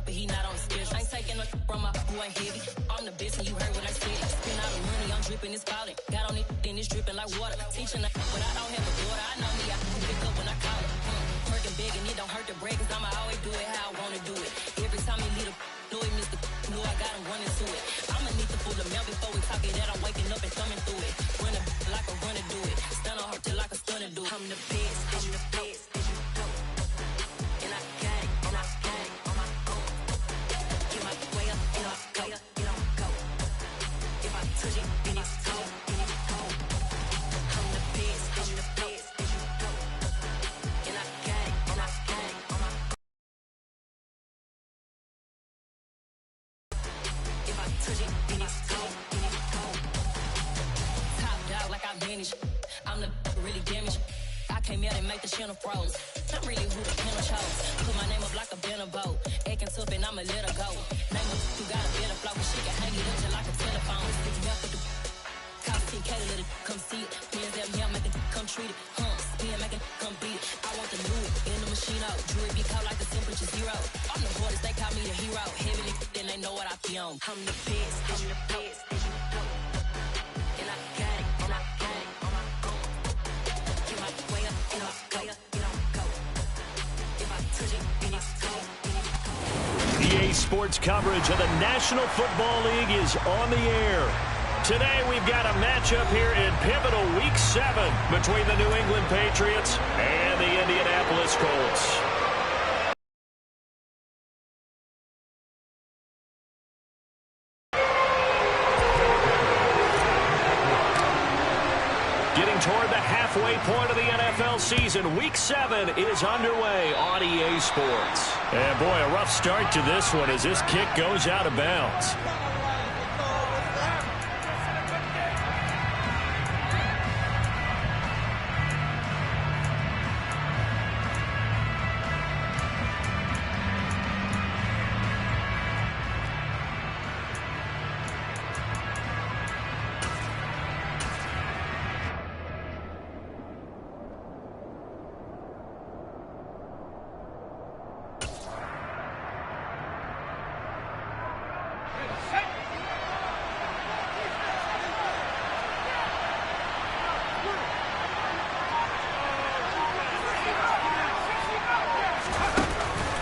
but he not on the schedule. I ain't taking no from my who ain't heavy. I'm the best and you heard what I said. Spend all the money, I'm dripping, it's falling. Got on it, then it's dripping like water. Teaching but I don't have a daughter. I know me, I can pick up when I call it. Working big and it don't hurt the break, cause I'ma always do it how I wanna do it. Every time he lead a know it, Mr. Know I got him running to it. I'ma need to pull the mail before we talk it that I'm waking up and thumbing through it. Run like a runner do it. Stun on her till like a stunner do it. I'm the best, I'm the best, as you know. And I got it, and I got it on my own. Get my way up, and I go, it don't go. If I touch it, then it's cold, then it's cold. I'm the best, I'm the best, as you know. And I got it, and I got it on my own. If I touch it, then it's cold, then it's cold. Top dog like I manage. I'm the really damaged. I came out and make the channel froze. I'm really who the panel chose. Put my name up like a banner boat. Acting tough and I'ma let her go. Name up who got a better flow, cause she can hang it up just like a telephone. Stick me up with the call 10K to let it come see it. Pins that me, I make it come treat it. Spin, make it come beat it. I want the new in the machine out. Jewelry be cold like the temperature zero. I'm the hardest, they call me the hero. Heavily, then they know what I be on. I'm the best, I'm the best, as you know. And I got it, and I got it on my own. Get my way up, and I go, it don't go. If I touch it, then it's cold, then it's cold. EA Sports coverage of the National Football League is on the air. Today we've got a matchup here in pivotal Week 7 between the New England Patriots and the Indianapolis Colts. Getting toward the halfway point of the NFL season, Week 7 is underway on EA Sports. And boy, a rough start to this one as this kick goes out of bounds.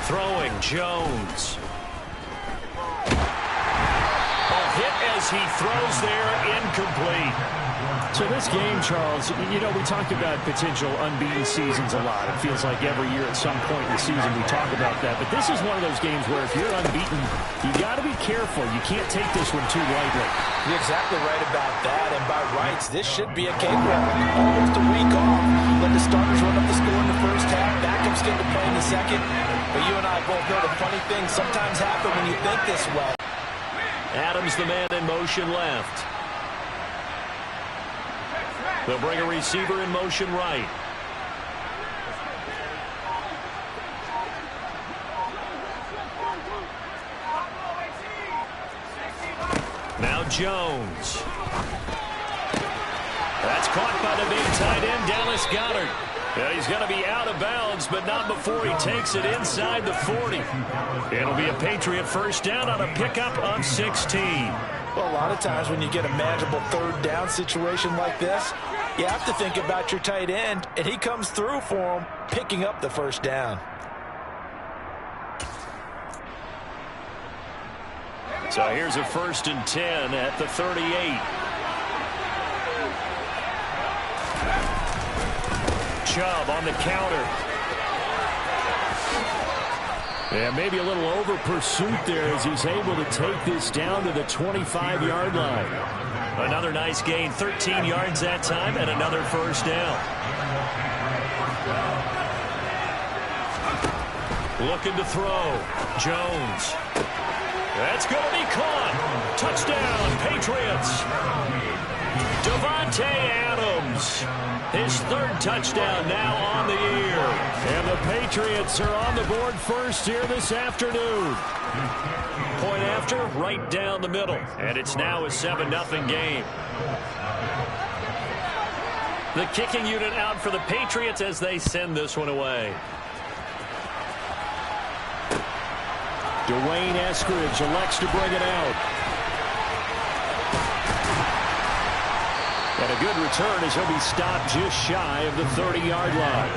Throwing Jones. A hit as he throws there, incomplete. So this game, Charles, you know, we talked about potential unbeaten seasons a lot. It feels like every year at some point in the season we talk about that. But this is one of those games where if you're unbeaten, you got to be careful. You can't take this one too lightly. You're exactly right about that. And by rights, this should be a cakewalk. Almost a week off. Let the starters run up the score in the first half. Backups get to play in the second. But you and I both know the funny things sometimes happen when you think this way. Adams, the man in motion left. They'll bring a receiver in motion right. Now Jones. That's caught by the big tight end, Dallas Goedert. Yeah, he's going to be out of bounds, but not before he takes it inside the 40. It'll be a Patriot first down on a pickup of 16. Well, a lot of times when you get a manageable third down situation like this, you have to think about your tight end, and he comes through for him, picking up the first down. So here's a 1st and 10 at the 38. Chubb on the counter. Yeah, maybe a little over pursuit there as he's able to take this down to the 25-yard line. Another nice gain, 13 yards that time, and another first down. Looking to throw. Jones. That's going to be caught. Touchdown, Patriots. Davante Adams. His 3rd touchdown now on the year. And the Patriots are on the board first here this afternoon. Point after, right down the middle. And it's now a 7-0 game. The kicking unit out for the Patriots as they send this one away. Dwayne Eskridge elects to bring it out. And a good return as he'll be stopped just shy of the 30-yard line.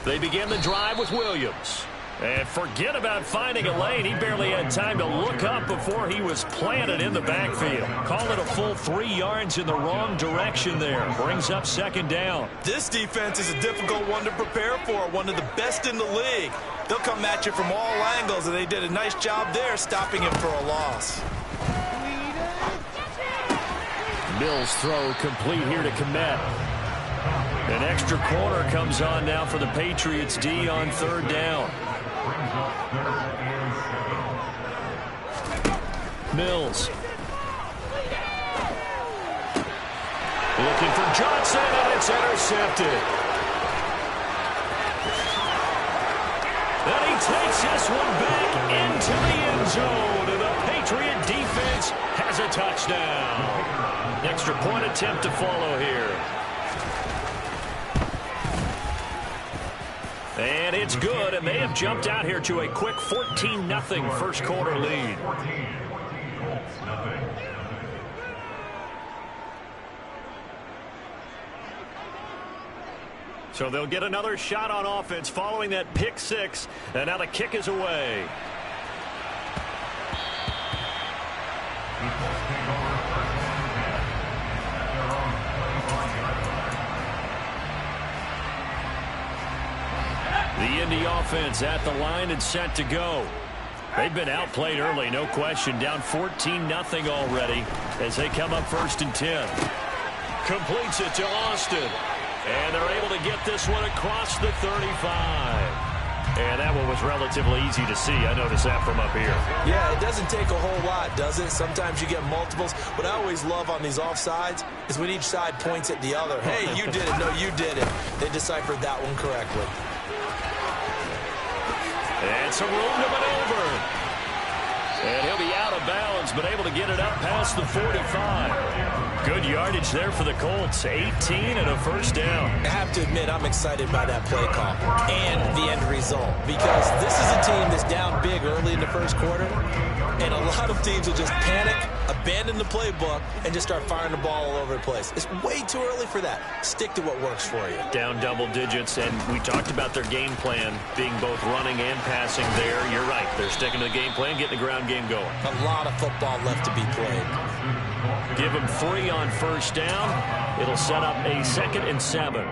They begin the drive with Williams. And forget about finding a lane. He barely had time to look up before he was planted in the backfield. Call it a full 3 yards in the wrong direction there. Brings up second down. This defense is a difficult one to prepare for. One of the best in the league. They'll come at you from all angles, and they did a nice job there stopping him for a loss. Mills throw complete here to Kmet. An extra corner comes on now for the Patriots D on third down. Mills. Looking for Johnson, and it's intercepted. And he takes this one back into the end zone, and the Patriot defense has a touchdown. Extra point attempt to follow here. And it's good, and they have jumped out here to a quick 14-0 first quarter lead. So they'll get another shot on offense following that pick six, and now the kick is away. The Indy offense at the line and set to go. They've been outplayed early, no question. Down 14-0 already as they come up 1st and 10. Completes it to Austin. And they're able to get this one across the 35. And that one was relatively easy to see. I noticed that from up here. Yeah, it doesn't take a whole lot, does it? Sometimes you get multiples. What I always love on these offsides is when each side points at the other. Hey, you did it. No, you did it. They deciphered that one correctly. And some room to maneuver. And he'll be out of bounds, but able to get it up past the 45. Good yardage there for the Colts. 18 and a first down. I have to admit, I'm excited by that play call and the end result, because this is a team that's down big early in the first quarter, and a lot of teams will just panic, abandon the playbook, and just start firing the ball all over the place. It's way too early for that. Stick to what works for you. Down double digits, and we talked about their game plan being both running and passing there. You're right. They're sticking to the game plan, getting the ground game going. A lot of football left to be played. Give them 3 on first down. It'll set up a 2nd and 7.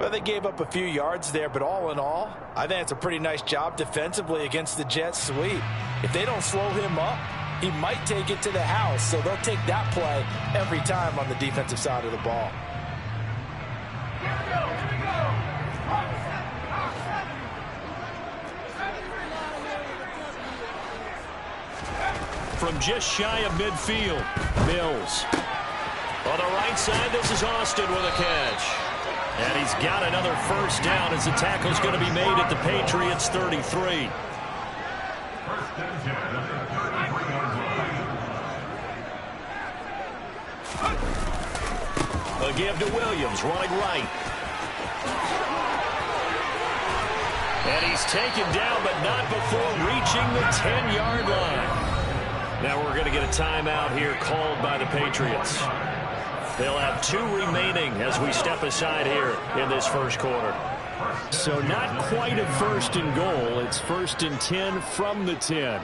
Well, they gave up a few yards there, but all in all, I think it's a pretty nice job defensively against the Jets sweep. If they don't slow him up, he might take it to the house, so they'll take that play every time on the defensive side of the ball. From just shy of midfield, Mills. On the right side, this is Austin with a catch. And he's got another first down as the tackle's going to be made at the Patriots' 33. A give to Williams, running right. And he's taken down, but not before reaching the 10-yard line. Now we're going to get a timeout here called by the Patriots. They'll have 2 remaining as we step aside here in this first quarter. So not quite a 1st and goal. It's 1st and 10 from the 10.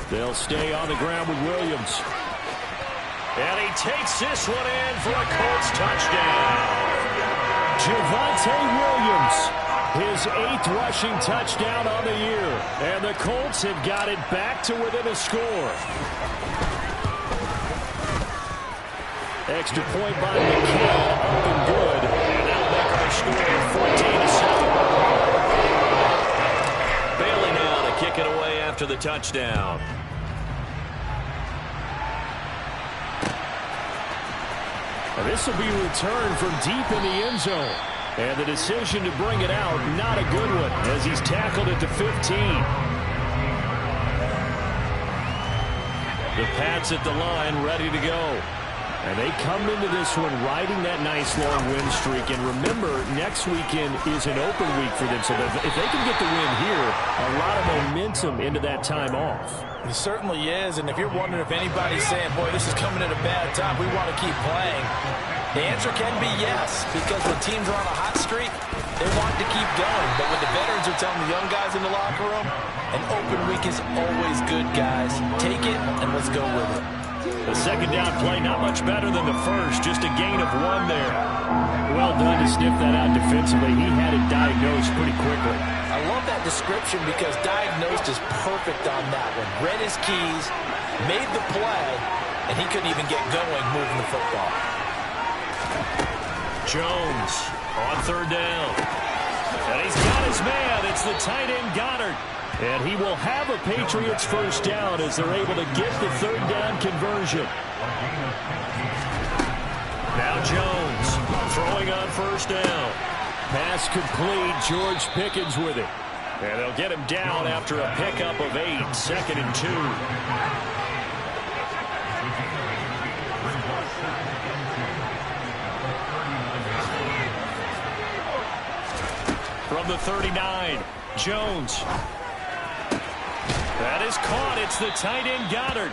They'll stay on the ground with Williams. And he takes this one in for a Colts touchdown. Javonte Williams. His 8th rushing touchdown on the year. And the Colts have got it back to within a score. Extra point by McCann, up and good. And that'll make our score 14-7. Bailey now to kick it away. after the touchdown. This will be returned from deep in the end zone. And the decision to bring it out, not a good one, as he's tackled at the 15. The Pats at the line, ready to go. And they come into this one riding that nice long win streak. And remember, next weekend is an open week for them. So if they can get the win here, a lot of momentum into that time off. It certainly is. And if you're wondering if anybody's saying, boy, this is coming at a bad time, we want to keep playing, the answer can be yes. Because when teams are on a hot streak, they want to keep going. But when the veterans are telling the young guys in the locker room, an open week is always good, guys. Take it and let's go with it. The second down play, not much better than the first, just a gain of 1 there. Well done to sniff that out defensively. He had it diagnosed pretty quickly. I love that description because diagnosed is perfect on that one. Read his keys, made the play, and he couldn't even get going moving the football. Jones on third down. And he's got his man. It's the tight end Goddard. And he will have a Patriots first down as they're able to get the third down conversion. Now Jones throwing on first down. Pass complete. George Pickens with it. And they'll get him down after a pickup of 8, 2nd and 2. From the 39, Jones. That is caught. It's the tight end Goddard.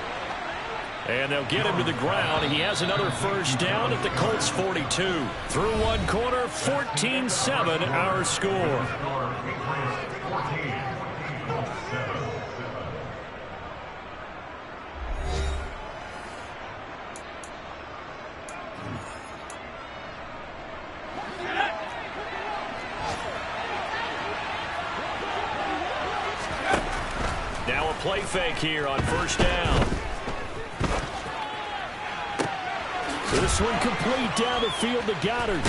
And they'll get him to the ground. He has another first down at the Colts 42. Through one quarter, 14-7 our score. Now a play fake here on first down. This one complete down the field to Goddard.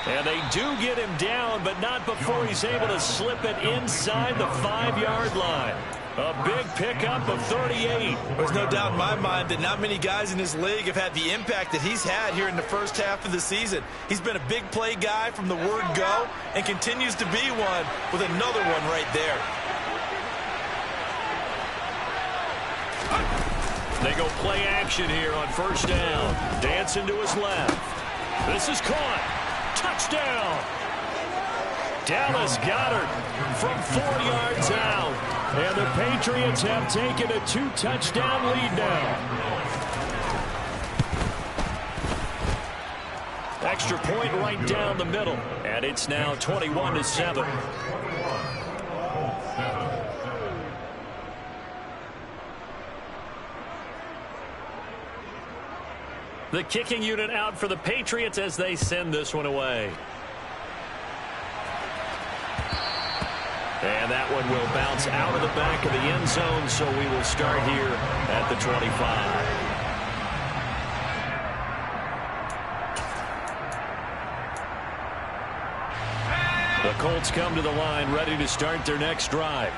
And they do get him down, but not before he's able to slip it inside the 5-yard line. A big pickup of 38. There's no doubt in my mind that not many guys in this league have had the impact that he's had here in the first half of the season. He's been a big play guy from the word go and continues to be one with another one right there. They go play action here on first down. Dancing to his left. This is caught. Touchdown. Dallas Goedert from 4 yards out. And the Patriots have taken a 2-touchdown lead now. Extra point right down the middle. And it's now 21-7. The kicking unit out for the Patriots as they send this one away. And that one will bounce out of the back of the end zone, so we will start here at the 25. The Colts come to the line ready to start their next drive.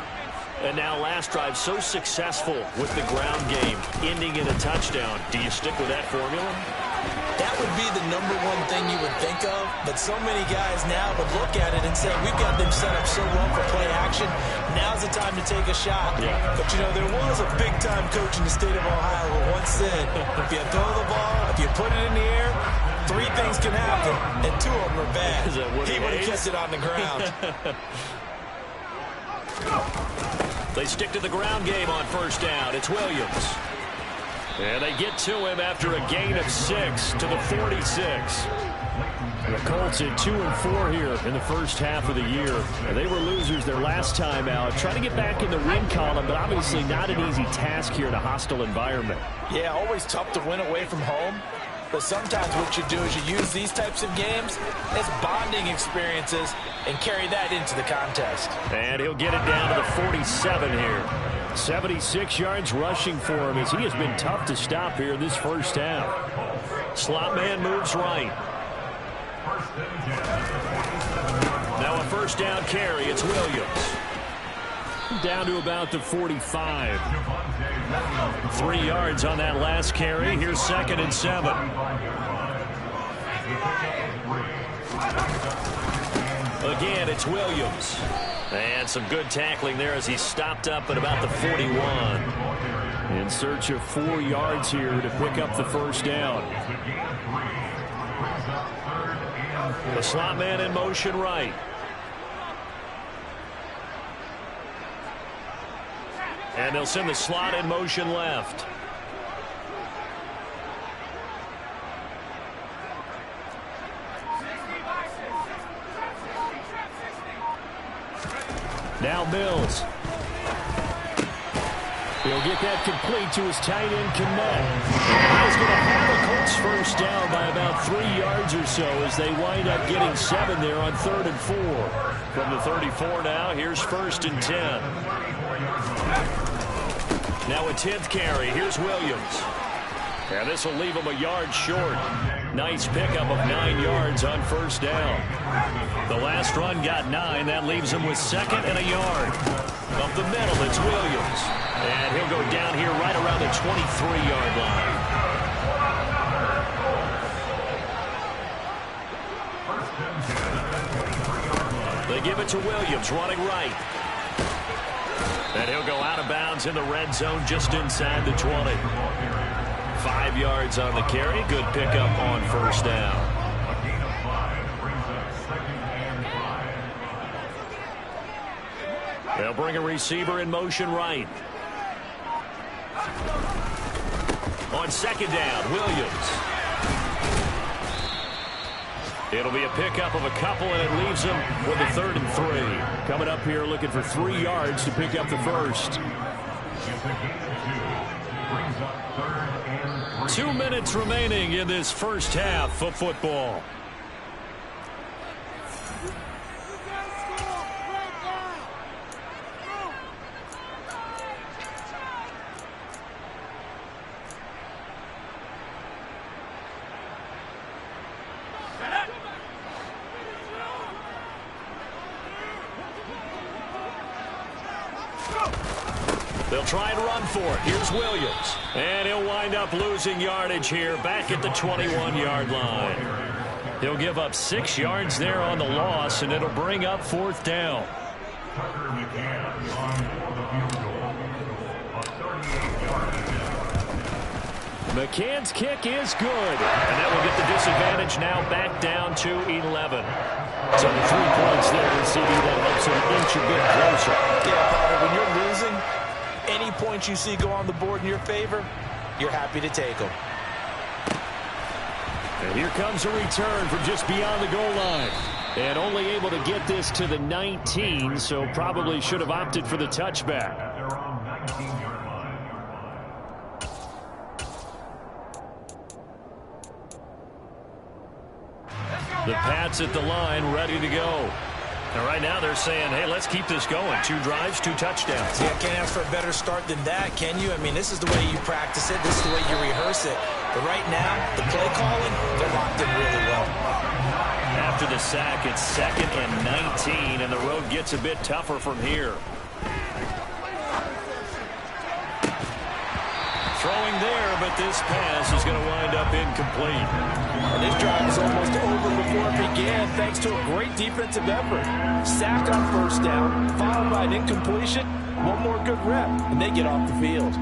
And now last drive so successful with the ground game, ending in a touchdown. Do you stick with that formula? That would be the number one thing you would think of, but so many guys now would look at it and say, we've got them set up so well for play action, now's the time to take a shot. Yeah. But, you know, there was a big-time coach in the state of Ohio who once said, if you throw the ball, if you put it in the air, 3 things can happen, and 2 of them are bad. He would have kept it on the ground. They stick to the ground game on first down. It's Williams. And they get to him after a gain of 6 to the 46. The Colts at 2-4 here in the first half of the year. And they were losers their last time out. Trying to get back in the win column, but obviously not an easy task here in a hostile environment. Yeah, always tough to win away from home. But sometimes what you do is you use these types of games as bonding experiences and carry that into the contest. And he'll get it down to the 47 here. 76 yards rushing for him as he has been tough to stop here this first half. Slot man moves right. Now a first down carry. It's Williams. Down to about the 45. 3 yards on that last carry. Here's 2nd and 7. Again, it's Williams. And some good tackling there as he stopped up at about the 41. In search of 4 yards here to pick up the first down. The slot man in motion right. And they'll send the slot in motion left. Now Mills. He'll get that complete to his tight end, Kmet. He's going to have the Colts first down by about 3 yards or so as they wind up getting 7 there on 3rd and 4. From the 34 now, here's 1st and 10. Now a 10th carry. Here's Williams. And this will leave him a yard short. Nice pickup of 9 yards on first down. The last run got 9. That leaves him with 2nd and a yard. Up the middle, it's Williams. And he'll go down here right around the 23-yard line. They give it to Williams, running right. And he'll go out of bounds in the red zone just inside the 20. 5 yards on the carry. Good pickup on first down. They'll bring a receiver in motion right. On 2nd down, Williams. It'll be a pickup of a couple, and it leaves him with a 3rd and 3. Coming up here looking for 3 yards to pick up the first. 2 minutes remaining in this first half of football. They'll try and run for it. Here's Williams. And he'll wind up losing yardage here back at the 21-yard line. He'll give up 6 yards there on the loss, and it'll bring up 4th down. McCann's kick is good. And that will get the disadvantage now back down to 11. So the 3 points there, and CD, that helps him inch a bit closer. Yeah, Potter, when you're losing, any points you see go on the board in your favor, you're happy to take them. And here comes a return from just beyond the goal line. And only able to get this to the 19, so probably should have opted for the touchback. The Pats at the line, ready to go. And right now they're saying, hey, let's keep this going. 2 drives, 2 touchdowns. Yeah, can't ask for a better start than that, can you? I mean, this is the way you practice it. This is the way you rehearse it. But right now, the play calling, they're locked in really well. After the sack, it's 2nd and 19, and the road gets a bit tougher from here. Throwing there, but this pass is going to wind up incomplete. And this drive is almost over before it began, thanks to a great defensive effort. Sacked on first down, followed by an incompletion. One more good rep, and they get off the field.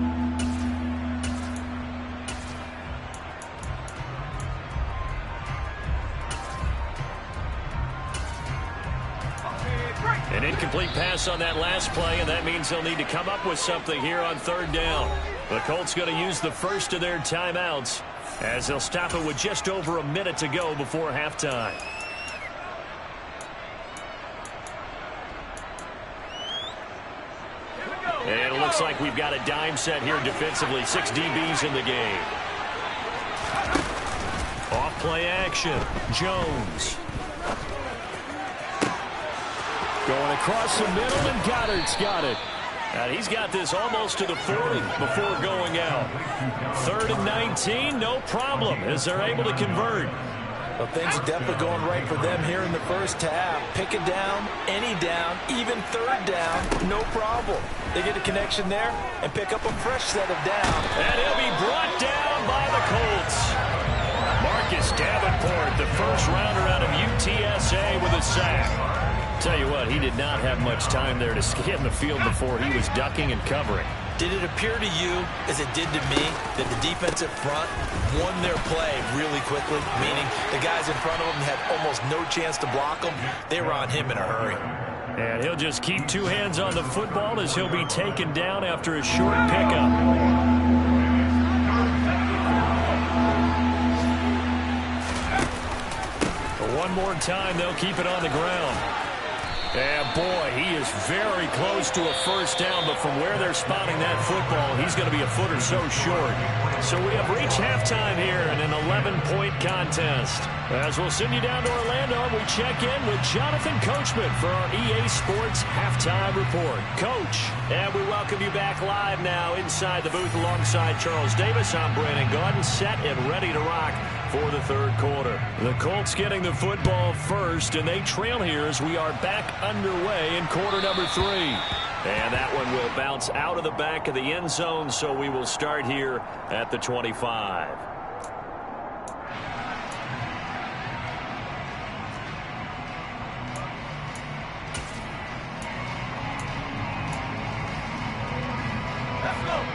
An incomplete pass on that last play, and that means they'll need to come up with something here on 3rd down. The Colts going to use the first of their timeouts as they'll stop it with just over a minute to go before halftime. And it looks like we've got a dime set here defensively. 6 DBs in the game. Off play action. Jones. Going across the middle, and Goddard's got it. And he's got this almost to the 40 before going out. 3rd and 19, no problem, as they're able to convert. Well, things are definitely going right for them here in the first half. Pick a down, any down, even third down, no problem. They get a connection there and pick up a fresh set of down. And he'll be brought down by the Colts. Marcus Davenport, the first rounder out of UTSA with a sack. Tell you what, he did not have much time there to scan the field before he was ducking and covering. Did it appear to you, as it did to me, that the defensive front won their play really quickly? Meaning the guys in front of them had almost no chance to block them. They were on him in a hurry. And he'll just keep two hands on the football as he'll be taken down after a short pickup. One more time, they'll keep it on the ground. And boy, he is very close to a first down, but from where they're spotting that football, he's going to be a foot or so short. So we have reached halftime here in an 11-point contest. As we'll send you down to Orlando, we check in with Jonathan Coachman for our EA Sports Halftime Report. Coach, and we welcome you back live now inside the booth alongside Charles Davis. I'm Brandon Gaudin, set and ready to rock for the third quarter. The Colts getting the football first, and they trail here as we are back underway in quarter number 3. And that one will bounce out of the back of the end zone, so we will start here at the 25.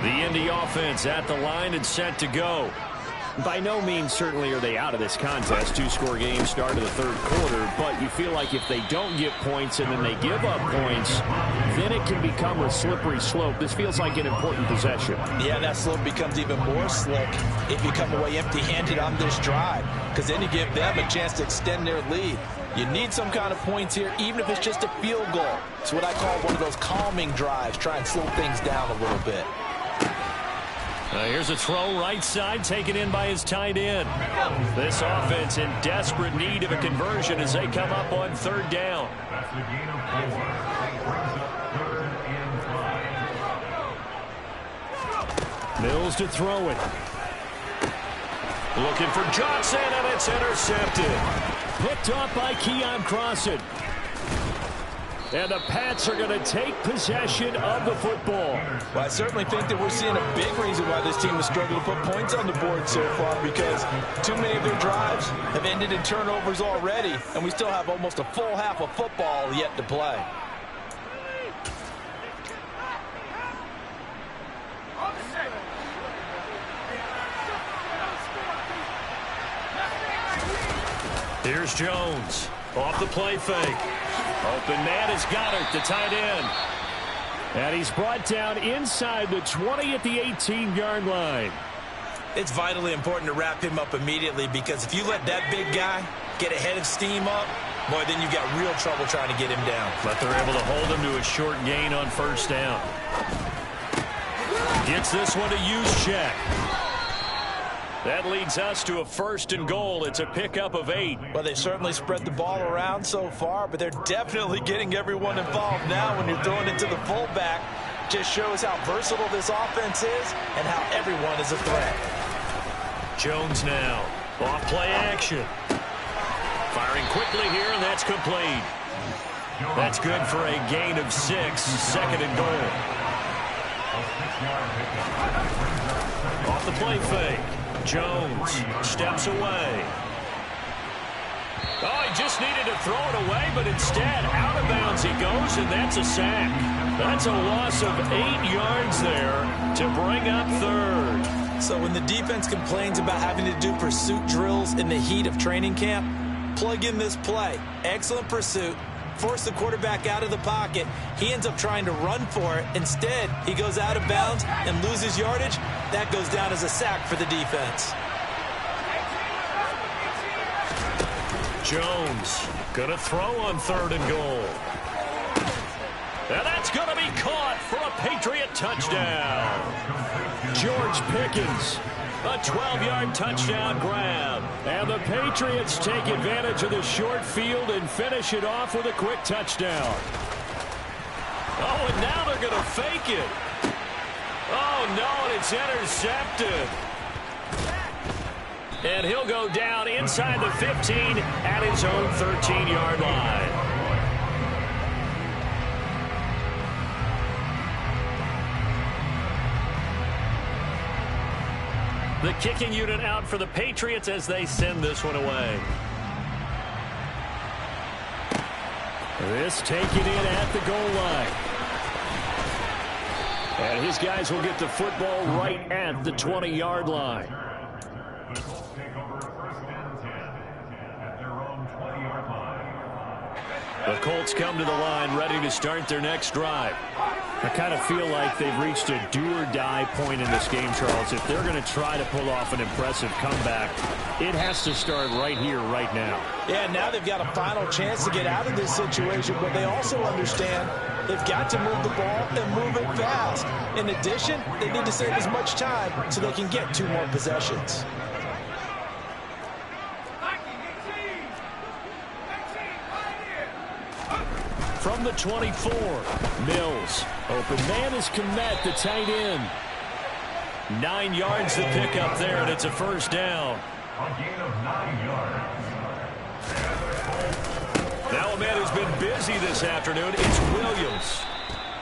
The Indy offense at the line and set to go. By no means certainly are they out of this contest. Two-score game start of the third quarter, but you feel like if they don't get points and then they give up points, then it can become a slippery slope. This feels like an important possession. Yeah, that slope becomes even more slick if you come away empty-handed on this drive, because then you give them a chance to extend their lead. You need some kind of points here, even if it's just a field goal. It's what I call one of those calming drives. Try and slow things down a little bit. Here's a throw right side taken in by his tight end. This offense in desperate need of a conversion as they come up on third down. Mills to throw it. Looking for Johnson, and it's intercepted. Picked off by Keon Crossan. And the Pats are going to take possession of the football. Well, I certainly think that we're seeing a big reason why this team has struggled to put points on the board so far, because too many of their drives have ended in turnovers already, and we still have almost a full half of football yet to play. Here's Jones. Off the play fake. Open man is Goddard, the tight end. And he's brought down inside the 20 at the 18-yard line. It's vitally important to wrap him up immediately, because if you let that big guy get a head of steam up, boy, then you've got real trouble trying to get him down. But they're able to hold him to a short gain on first down. Gets this one to Juszczyk. That leads us to a first and goal. It's a pickup of 8. Well, they certainly spread the ball around so far, but they're definitely getting everyone involved now when you're throwing it to the fullback. Just shows how versatile this offense is and how everyone is a threat. Jones now. Off play action. Firing quickly here, and that's complete. That's good for a gain of 6. Second and goal. Off the play fake. Jones steps away. Oh, he just needed to throw it away, but instead, out of bounds he goes, and that's a sack. That's a loss of 8 yards there to bring up third. So when the defense complains about having to do pursuit drills in the heat of training camp, plug in this play. Excellent pursuit. Force the quarterback out of the pocket. He ends up trying to run for it. Instead, he goes out of bounds and loses yardage. That goes down as a sack for the defense. Jones gonna throw on third and goal. And that's gonna be caught for a Patriot touchdown. George Pickens, a 12-yard touchdown grab. And the Patriots take advantage of the short field and finish it off with a quick touchdown. Oh, and now they're going to fake it. Oh, no, and it's intercepted. And he'll go down inside the 15 at his own 13-yard line. The kicking unit out for the Patriots as they send this one away. This taken in at the goal line. And his guys will get the football right at the 20-yard line. The Colts come to the line ready to start their next drive. I kind of feel like they've reached a do-or-die point in this game, Charles. If they're going to try to pull off an impressive comeback, it has to start right here, right now. Yeah, now they've got a final chance to get out of this situation, but they also understand they've got to move the ball and move it fast. In addition, they need to save as much time so they can get 2 more possessions. From the 24, Mills. Open man is Kmet, the tight end. 9 yards to pick up there, and it's a first down. A gain of 9 yards. Now a man who's been busy this afternoon, it's Williams.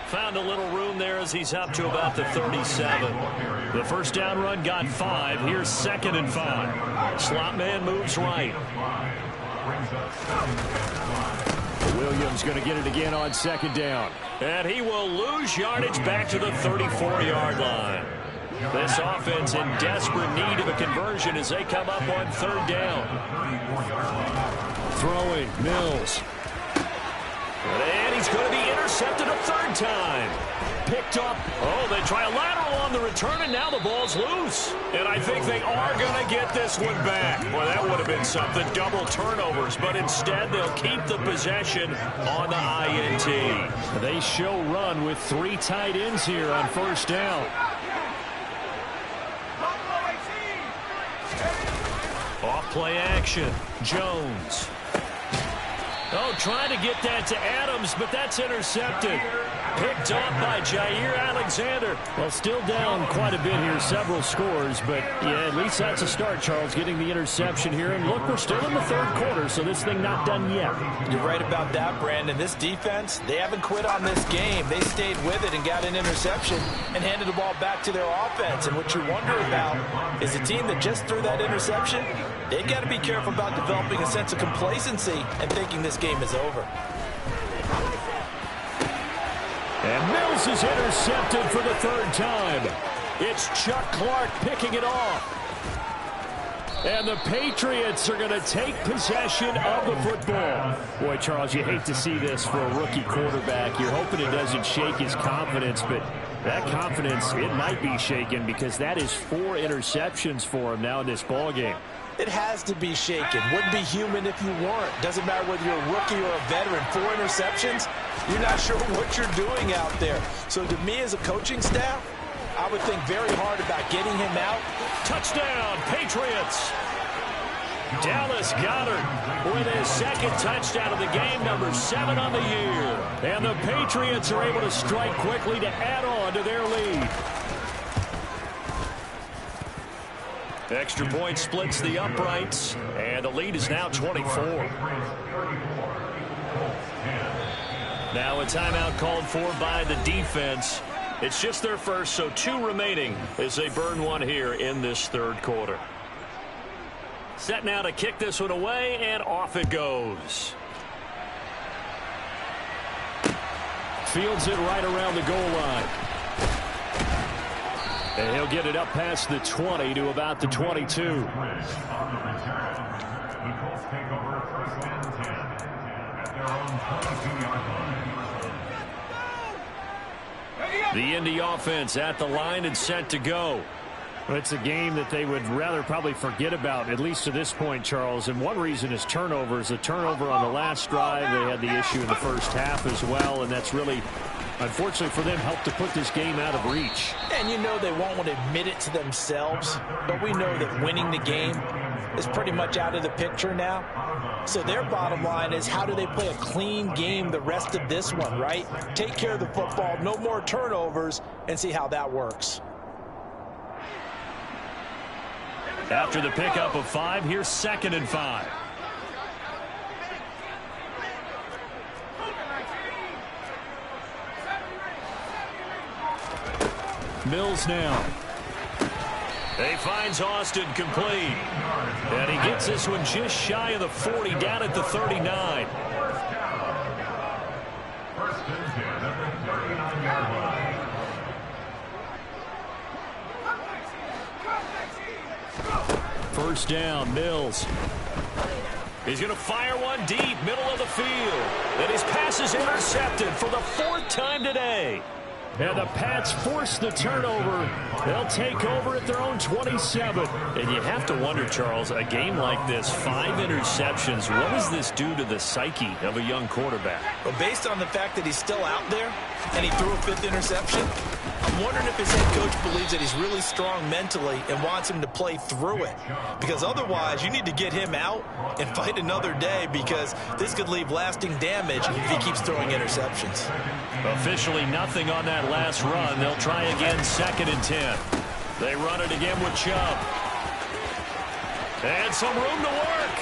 Found a little room there as he's up to about the 37. The first down run got 5. Here's 2nd and 5. Slot man moves right. Williams going to get it again on 2nd down. And he will lose yardage back to the 34-yard line. This offense in desperate need of a conversion as they come up on 3rd down. Throwing, Mills. And he's going to be intercepted a 3rd time. Picked up. Oh, they try a lateral on the return, and now the ball's loose. And I think they are going to get this one back. Well, that would have been something, double turnovers. But instead, they'll keep the possession on the INT. They show run with 3 tight ends here on 1st down. Off play action. Jones. Oh, trying to get that to Adams, but that's intercepted. Picked up by Jair Alexander. Well, still down quite a bit here, several scores, but yeah, at least that's a start, Charles, getting the interception here. And look, we're still in the 3rd quarter, so this thing not done yet. You're right about that, Brandon. This defense, they haven't quit on this game. They stayed with it and got an interception and handed the ball back to their offense. And what you wonder about is the team that just threw that interception, they've got to be careful about developing a sense of complacency and thinking this game is over. And Mills is intercepted for the 3rd time. It's Chuck Clark picking it off. And the Patriots are going to take possession of the football. Boy, Charles, you hate to see this for a rookie quarterback. You're hoping it doesn't shake his confidence, but that confidence, it might be shaken because that is 4 interceptions for him now in this ballgame. It has to be shaken. Wouldn't be human if you weren't. Doesn't matter whether you're a rookie or a veteran. 4 interceptions, you're not sure what you're doing out there. So to me as a coaching staff, I would think very hard about getting him out. Touchdown, Patriots. Dallas Goedert with his 2nd touchdown of the game, number 7 on the year. And the Patriots are able to strike quickly to add on to their lead. Extra point splits the uprights, and the lead is now 24. Now a timeout called for by the defense. It's just their first, so 2 remaining as they burn one here in this 3rd quarter. Set now to kick this one away, and off it goes. Fields it right around the goal line. And he'll get it up past the 20 to about the 22. The Indy offense at the line and set to go. Well, it's a game that they would rather probably forget about, at least to this point, Charles. And one reason is turnovers. A turnover on the last drive. They had the issue in the first half as well, and that's really, unfortunately for them, helped to put this game out of reach. And you know they won't want to admit it to themselves, but we know that winning the game is pretty much out of the picture now. So their bottom line is, how do they play a clean game the rest of this one, right? Take care of the football, no more turnovers, and see how that works. After the pickup of 5, here's 2nd and 5. Mills now. He finds Austin complete. And he gets this one just shy of the 40, down at the 39. First and 10 at the 39-yard line. First down, Mills. He's going to fire one deep, middle of the field. And his pass is intercepted for the 4th time today. And the Pats force the turnover. They'll take over at their own 27. And you have to wonder, Charles, a game like this, 5 interceptions, what does this do to the psyche of a young quarterback? Well, based on the fact that he's still out there and he threw a 5th interception, I'm wondering if his head coach believes that he's really strong mentally and wants him to play through it. Because otherwise, you need to get him out and fight another day, because this could leave lasting damage if he keeps throwing interceptions. Officially nothing on that last run. They'll try again, 2nd and 10. They run it again with Chubb. And some room to work.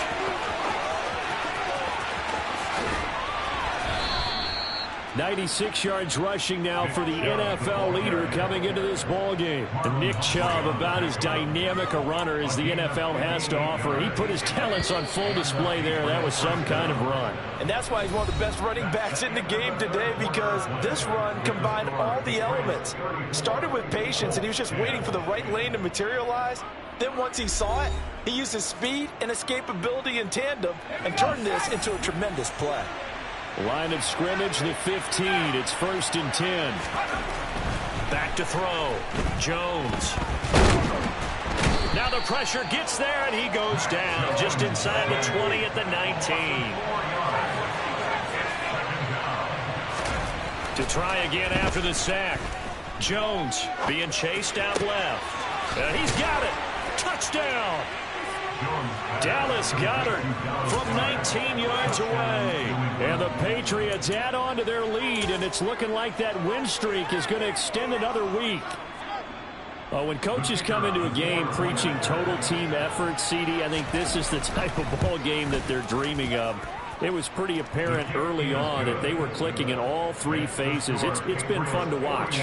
96 yards rushing now for the NFL leader coming into this ball game. Nick Chubb, about as dynamic a runner as the NFL has to offer. He put his talents on full display there. That was some kind of run. And that's why he's one of the best running backs in the game today, because this run combined all the elements. Started with patience, and he was just waiting for the right lane to materialize. Then once he saw it, he used his speed and escapability in tandem and turned this into a tremendous play. Line of scrimmage, the 15. It's 1st and 10. Back to throw. Jones. Now the pressure gets there, and he goes down just inside the 20 at the 19. To try again after the sack. Jones being chased out left. And he's got it. Touchdown. Dallas Goedert from 19 yards away. And the Patriots add on to their lead, and it's looking like that win streak is going to extend another week. When coaches come into a game preaching total team effort, CD, I think this is the type of ball game that they're dreaming of. It was pretty apparent early on that they were clicking in all 3 phases. It's been fun to watch.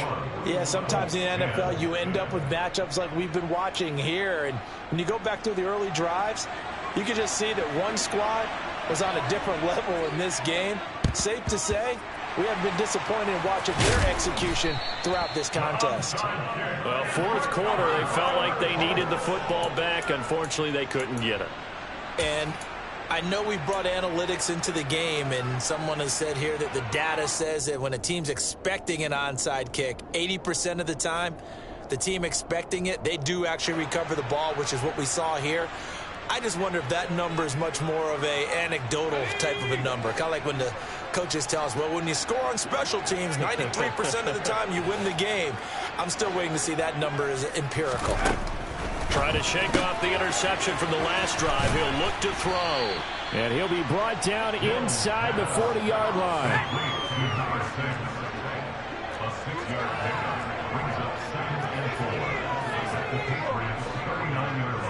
Yeah, sometimes in the NFL you end up with matchups like we've been watching here. And when you go back through the early drives, you can just see that one squad was on a different level in this game. Safe to say, we haven't been disappointed in watching their execution throughout this contest. Well, 4th quarter, they felt like they needed the football back. Unfortunately, they couldn't get it. And I know we brought analytics into the game, and someone has said here that the data says that when a team's expecting an onside kick, 80% of the time, the team expecting it, they do actually recover the ball, which is what we saw here. I just wonder if that number is much more of a anecdotal type of a number. Kind of like when the coaches tell us, well, when you score on special teams, 93% of the time you win the game. I'm still waiting to see that number is empirical. Try to shake off the interception from the last drive. He'll look to throw. And he'll be brought down inside the 40-yard line. A 6-yard pickup brings up 2nd and 4 at the Patriots' 39-yard line.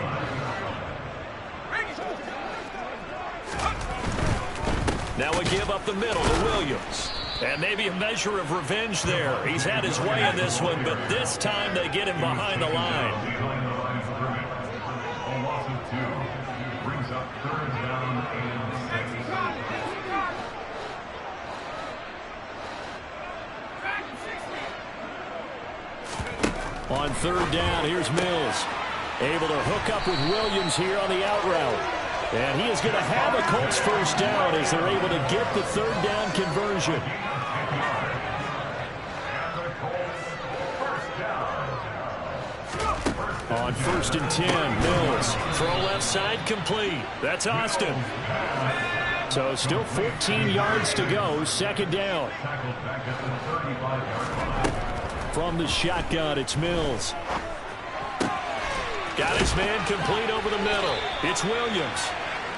Now a give up the middle to Williams. And maybe a measure of revenge there. He's had his way in this one, but this time they get him behind the line. A loss of 2 brings up 3rd down and 6. On 3rd down, here's Mills. Able to hook up with Williams here on the out route. And he is going to have a Colts 1st down as they're able to get the 3rd down conversion. On 1st and 10, Mills. Throw left side complete. That's Austin. So still 14 yards to go. 2nd down. From the shotgun, it's Mills. Got his man complete over the middle. It's Williams.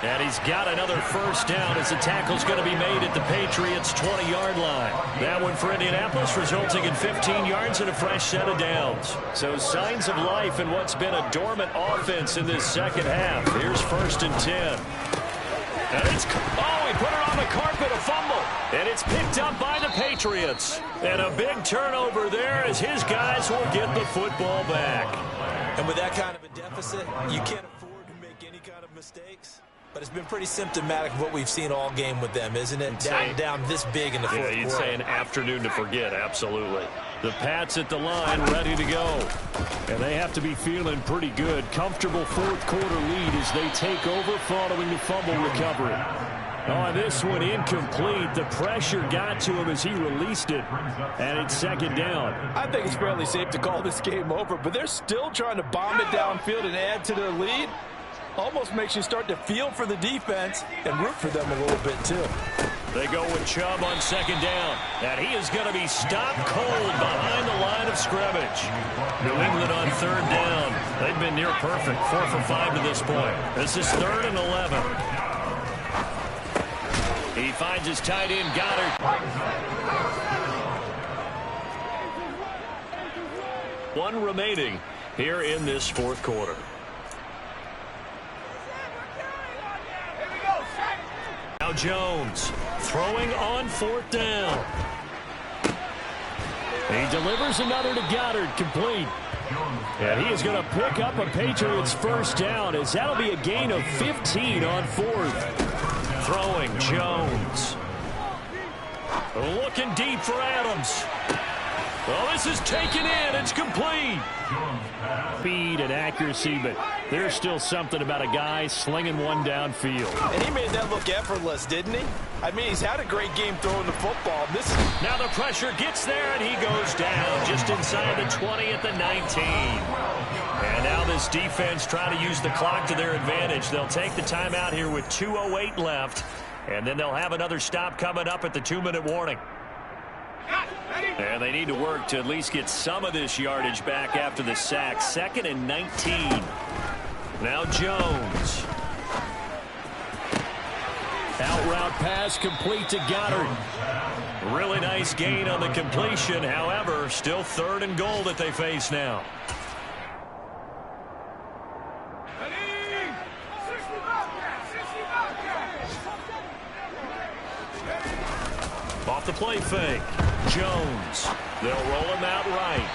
And he's got another first down as the tackle's going to be made at the Patriots' 20-yard line. That one for Indianapolis, resulting in 15 yards and a fresh set of downs. So signs of life in what's been a dormant offense in this second half. Here's 1st and 10. And he put it on the carpet, a fumble. And it's picked up by the Patriots. And a big turnover there as his guys will get the football back. And with that kind of a deficit, you can't afford to make any kind of mistakes. But it's been pretty symptomatic of what we've seen all game with them, isn't it? Down this big in the fourth quarter. You'd say an afternoon to forget, absolutely. The Pats at the line, ready to go. And they have to be feeling pretty good. Comfortable fourth quarter lead as they take over following the fumble recovery. On this one, incomplete. The pressure got to him as he released it. And it's 2nd down. I think it's fairly safe to call this game over, but they're still trying to bomb it downfield and add to their lead. Almost makes you start to feel for the defense and root for them a little bit, too. They go with Chubb on 2nd down. And he is going to be stopped cold behind the line of scrimmage. New England on 3rd down. They've been near perfect, 4 for 5 to this point. This is 3rd and 11. He finds his tight end, Goddard. 1 remaining here in this fourth quarter. Now Jones throwing on 4th down. He delivers another to Goddard, complete. And he is going to pick up a Patriots first down as that'll be a gain of 15 on 4th. Throwing Jones. Looking deep for Adams. Well, this is taken in. It's complete. Speed and accuracy, but there's still something about a guy slinging one downfield. And he made that look effortless, didn't he? I mean, he's had a great game throwing the football. Now the pressure gets there, and he goes down just inside the 20 at the 19. And now this defense trying to use the clock to their advantage. They'll take the timeout here with 2:08 left, and then they'll have another stop coming up at the 2-minute warning. And they need to work to at least get some of this yardage back after the sack. 2nd and 19. Now Jones. Out route pass complete to Goddard. Really nice gain on the completion. However, still 3rd and goal that they face now. Off the play fake. Jones. They'll roll him out right.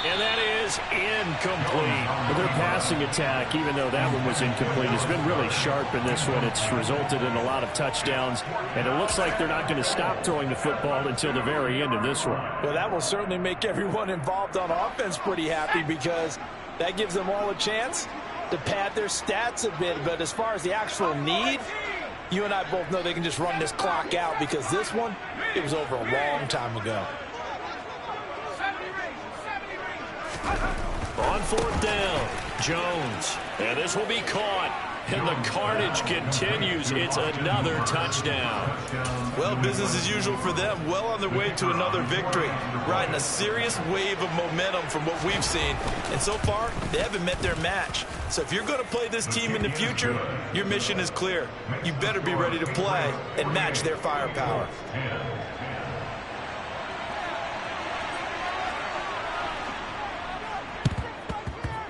And that is incomplete. Their passing attack, even though that one was incomplete, has been really sharp in this one. It's resulted in a lot of touchdowns, and it looks like they're not going to stop throwing the football until the very end of this one. Well, that will certainly make everyone involved on offense pretty happy because that gives them all a chance to pad their stats a bit. But as far as the actual need, you and I both know they can just run this clock out because this one, it was over a long time ago. On 4th down, Jones. And this will be caught. And the carnage continues. It's another touchdown. Well, business as usual for them. Well on their way to another victory. Riding a serious wave of momentum from what we've seen. And so far, they haven't met their match. So if you're going to play this team in the future, your mission is clear. You better be ready to play and match their firepower.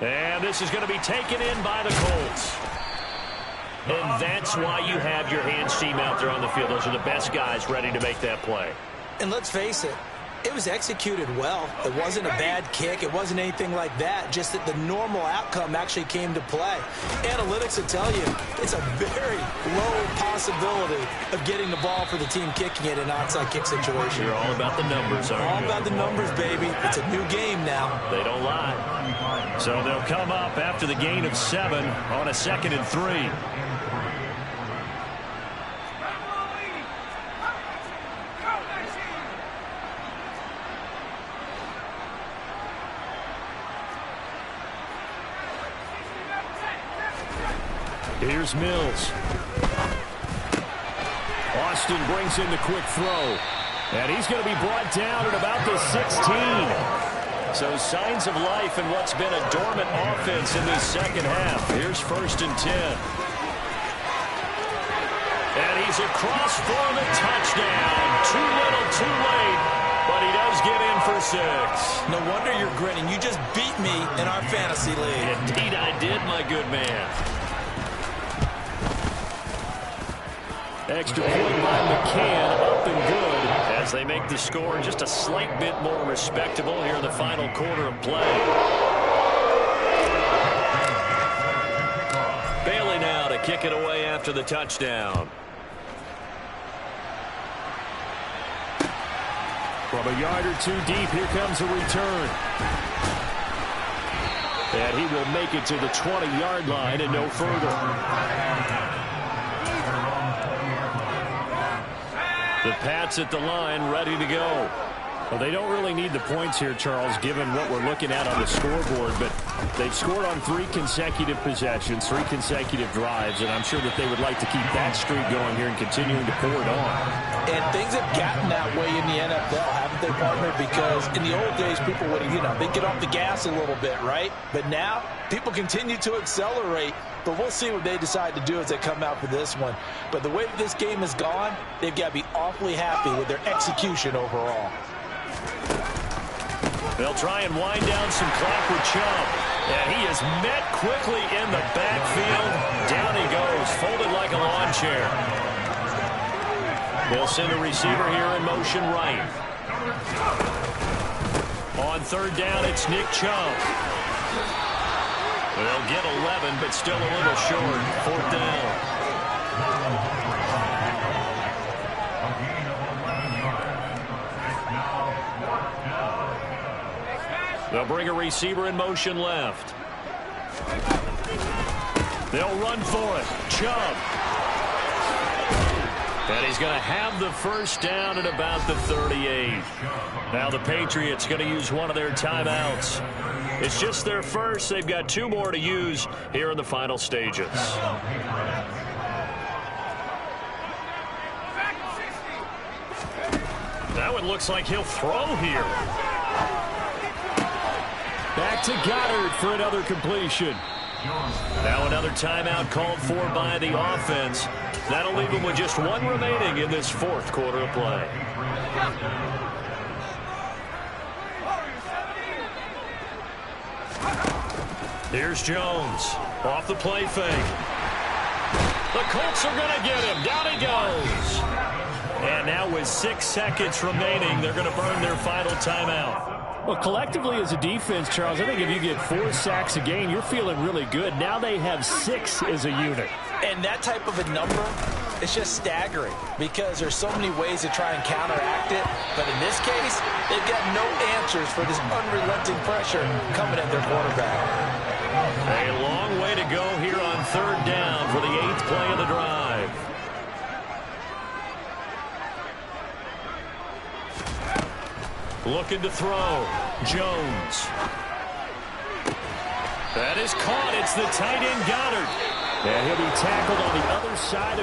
And this is going to be taken in by the Colts. And that's why you have your hands team out there on the field. Those are the best guys ready to make that play. And let's face it, it was executed well. It wasn't a bad kick. It wasn't anything like that. Just that the normal outcome actually came to play. Analytics will tell you it's a very low possibility of getting the ball for the team kicking it in an onside kick situation. You're all about the numbers, aren't you? All about the numbers, baby. It's a new game now. They don't lie. So they'll come up after the gain of 7 on a 2nd and 3. Here's Mills. Austin brings in the quick throw. And he's going to be brought down at about the 16. So signs of life in what's been a dormant offense in this second half. Here's 1st and 10. He's across for the touchdown. Too little, too late, but he does get in for 6. No wonder you're grinning. You just beat me in our fantasy league. Indeed I did, my good man. Extra point by McCann, up and good. As they make the score just a slight bit more respectable here in the final quarter of play. Bailey now to kick it away after the touchdown. From a yard or two deep, here comes a return. And he will make it to the 20-yard line and no further. The Pats at the line, ready to go. Well, they don't really need the points here, Charles, given what we're looking at on the scoreboard, but they've scored on 3 consecutive possessions, 3 consecutive drives, and I'm sure that they would like to keep that streak going here and continuing to pour it on. And things have gotten that way in the NFL, haven't they, partner? Because in the old days, people would, they'd get off the gas a little bit, right? But now, people continue to accelerate. But we'll see what they decide to do as they come out for this one. But the way that this game has gone, they've got to be awfully happy with their execution overall. They'll try and wind down some clock with Chubb. And he is met quickly in the backfield. Down he goes, folded like a lawn chair. They'll send a receiver here in motion right. On 3rd down, it's Nick Chubb. They'll get 11, but still a little short. 4th down. They'll bring a receiver in motion left. They'll run for it. Chubb. And he's going to have the 1st down at about the 38. Now the Patriots going to use one of their timeouts. It's just their first. They've got 2 more to use here in the final stages. That one looks like he'll throw here. Back to Goddard for another completion. Now another timeout called for by the offense. That'll leave them with just 1 remaining in this 4th quarter of play. Here's Jones. Off the play fake. The Colts are going to get him. Down he goes. And now with 6 seconds remaining, they're going to burn their final timeout. Well, collectively as a defense, Charles, I think if you get 4 sacks a game, you're feeling really good. Now they have 6 as a unit. And that type of a number, it's just staggering because there's so many ways to try and counteract it. But in this case, they've got no answers for this unrelenting pressure coming at their quarterback. A long way to go here on 3rd down for the 8th play of the drive. Looking to throw. Jones. That is caught. It's the tight end Goddard. And he'll be tackled on the other side of